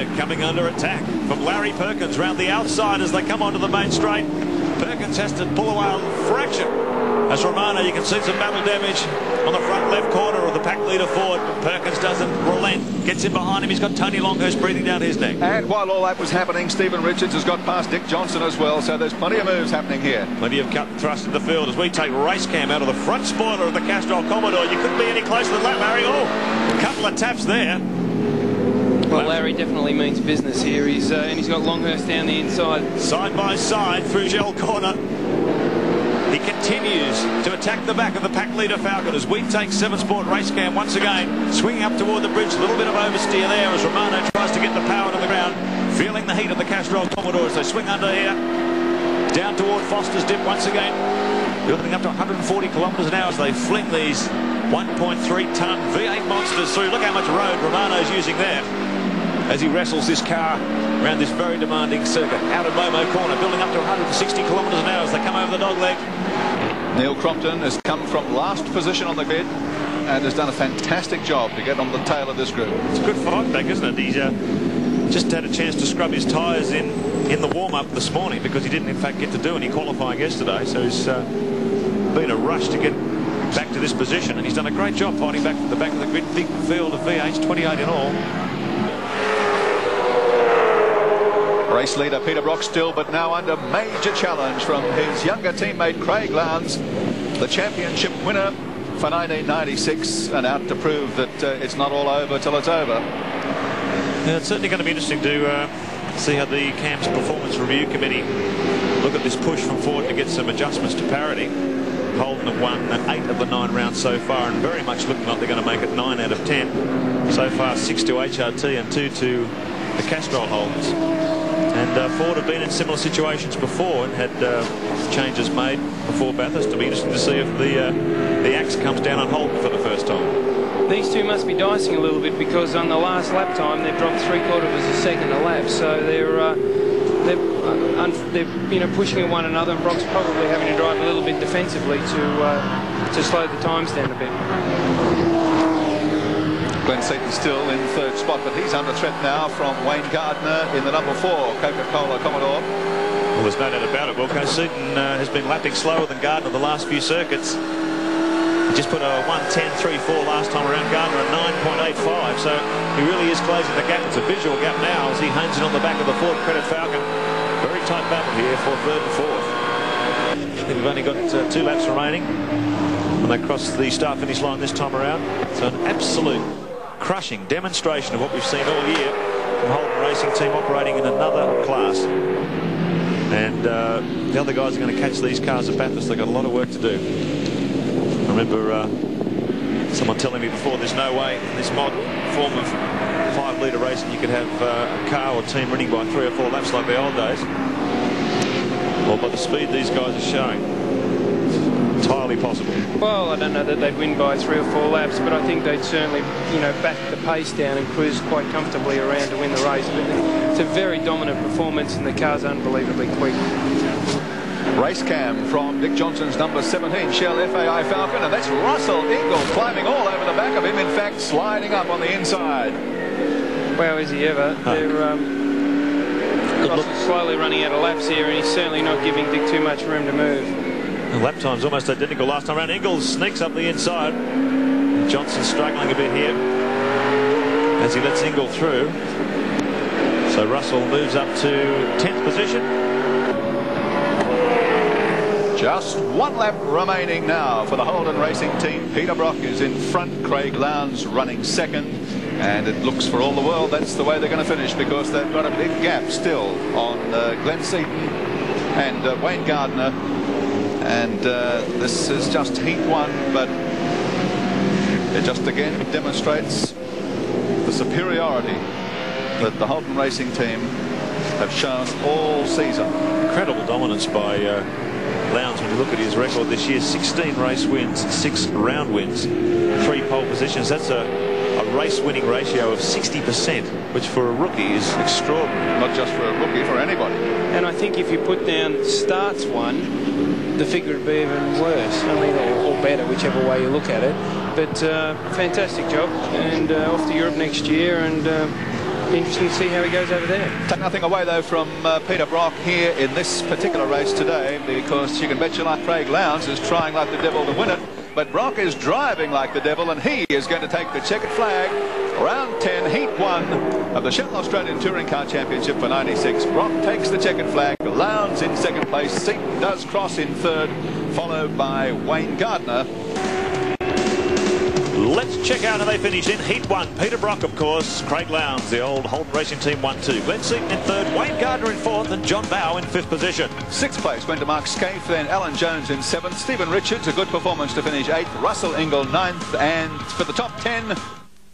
Romano coming under attack from Larry Perkins round the outside as they come onto the main straight. Perkins has to pull away a fraction. As Romano, you can see some battle damage on the front left corner of the pack leader Ford. Perkins doesn't relent, gets in behind him. He's got Tony Longhurst breathing down his neck. And while all that was happening, Stephen Richards has got past Dick Johnson as well, so there's plenty of moves happening here. Plenty of cut and thrust in the field as we take race cam out of the front spoiler of the Castrol Commodore. You couldn't be any closer than that, Larry. Oh, a couple of taps there. Well, Larry definitely means business here. And he's got Longhurst down the inside. Side by side through Gel Corner. He continues to attack the back of the pack leader Falcon as we take 7 Sport race cam once again. Swinging up toward the bridge. A little bit of oversteer there as Romano tries to get the power to the ground. Feeling the heat of the Castrol Commodore as they swing under here. Down toward Foster's Dip once again. Building up to 140 kilometres an hour as they fling these 1.3-tonne V8 monsters through. Look how much road Romano's using there as he wrestles this car around this very demanding circuit. Out of Momo Corner, building up to 160 kilometres an hour as they come over the dogleg. Neil Crompton has come from last position on the grid and has done a fantastic job to get on the tail of this group. It's a good fight back, isn't it? He's just had a chance to scrub his tyres in the warm-up this morning because he didn't in fact get to do any qualifying yesterday, so he's been a rush to get back to this position, and he's done a great job fighting back from the back of the grid. Big field of V8s, 28 in all. Race leader Peter Brock still, but now under major challenge from his younger teammate Craig Lowndes, the championship winner for 1996, and out to prove that it's not all over till it's over. Yeah, it's certainly going to be interesting to see how the CAM's Performance Review Committee look at this push from Ford to get some adjustments to parity. Holden have won 8 of the 9 rounds so far, and very much looking like they're going to make it 9 out of 10. So far 6 to HRT and 2 to the Castrol Holdens. And Ford have been in similar situations before and had changes made before Bathurst. It'll be interesting to see if the axe comes down on Holden for the first time. These two must be dicing a little bit because on the last lap time they've dropped 3/4 of a second a lap, so they're pushing at one another, and Brock's probably having to drive a little bit defensively to slow the times down a bit. Glenn Seaton still in 3rd spot, but he's under threat now from Wayne Gardner in the number 4 Coca-Cola Commodore. Well, there's no doubt about it. Well, Seaton has been lapping slower than Gardner the last few circuits. He just put a 1:10.34 last time around. Gardner at 9.85, so he really is closing the gap. It's a visual gap now as he hones in on the back of the Ford Credit Falcon. Very tight battle here for 3rd and 4th. I think we've only got 2 laps remaining when they cross the start-finish line this time around. So an absolute crushing demonstration of what we've seen all year from Holden Racing Team operating in another class. And the other guys are going to catch these cars at Bathurst. They've got a lot of work to do. I remember someone telling me before, there's no way in this modern form of 5-litre racing you could have a car or team winning by 3 or 4 laps like the old days. Well, by the speed these guys are showing, it's entirely possible. Well, I don't know that they'd win by 3 or 4 laps, but I think they'd certainly, back the pace down and cruise quite comfortably around to win the race. But it's a very dominant performance, and the car's unbelievably quick. Race cam from Dick Johnson's number 17 Shell FAI Falcon, and that's Russell Ingall climbing all over the back of him, in fact sliding up on the inside. Well, is he ever? Russell's slowly running out of laps here, and he's certainly not giving Dick too much room to move. The lap time's almost identical last time around. Ingall sneaks up the inside. Johnson struggling a bit here as he lets Ingall through. So Russell moves up to 10th position. Just 1 lap remaining now for the Holden Racing Team. Peter Brock is in front, Craig Lowndes running 2nd, and it looks for all the world that's the way they're going to finish, because they've got a big gap still on Glenn Seaton and Wayne Gardner. And this is just Heat 1, but it just again demonstrates the superiority that the Holden Racing Team have shown all season. Incredible dominance by Lowndes when you look at his record this year. 16 race wins, 6 round wins, 3 pole positions. That's a race winning ratio of 60%, which for a rookie is extraordinary. Not just for a rookie, for anybody. And I think if you put down starts won, the figure would be even worse. I mean, or better, whichever way you look at it. But fantastic job, and off to Europe next year, and interesting to see how he goes over there. Take nothing away though from Peter Brock here in this particular race today, because you can bet your life Craig Lowndes is trying like the devil to win it, but Brock is driving like the devil, and he is going to take the checkered flag. Round 10, Heat 1 of the Shell Australian Touring Car Championship for 96. Brock takes the checkered flag. Lowndes in second place. Seaton does cross in third, followed by Wayne Gardner. Let's check out how they finished in Heat 1. Peter Brock, of course. Craig Lowndes, the old Holden Racing Team 1-2. Glenn Seaton in third. Wayne Gardner in fourth. And John Bowe in fifth position. Sixth place went to Mark Scaife. Then Alan Jones in seventh. Stephen Richards, a good performance to finish eighth. Russell Ingall ninth. And for the top 10,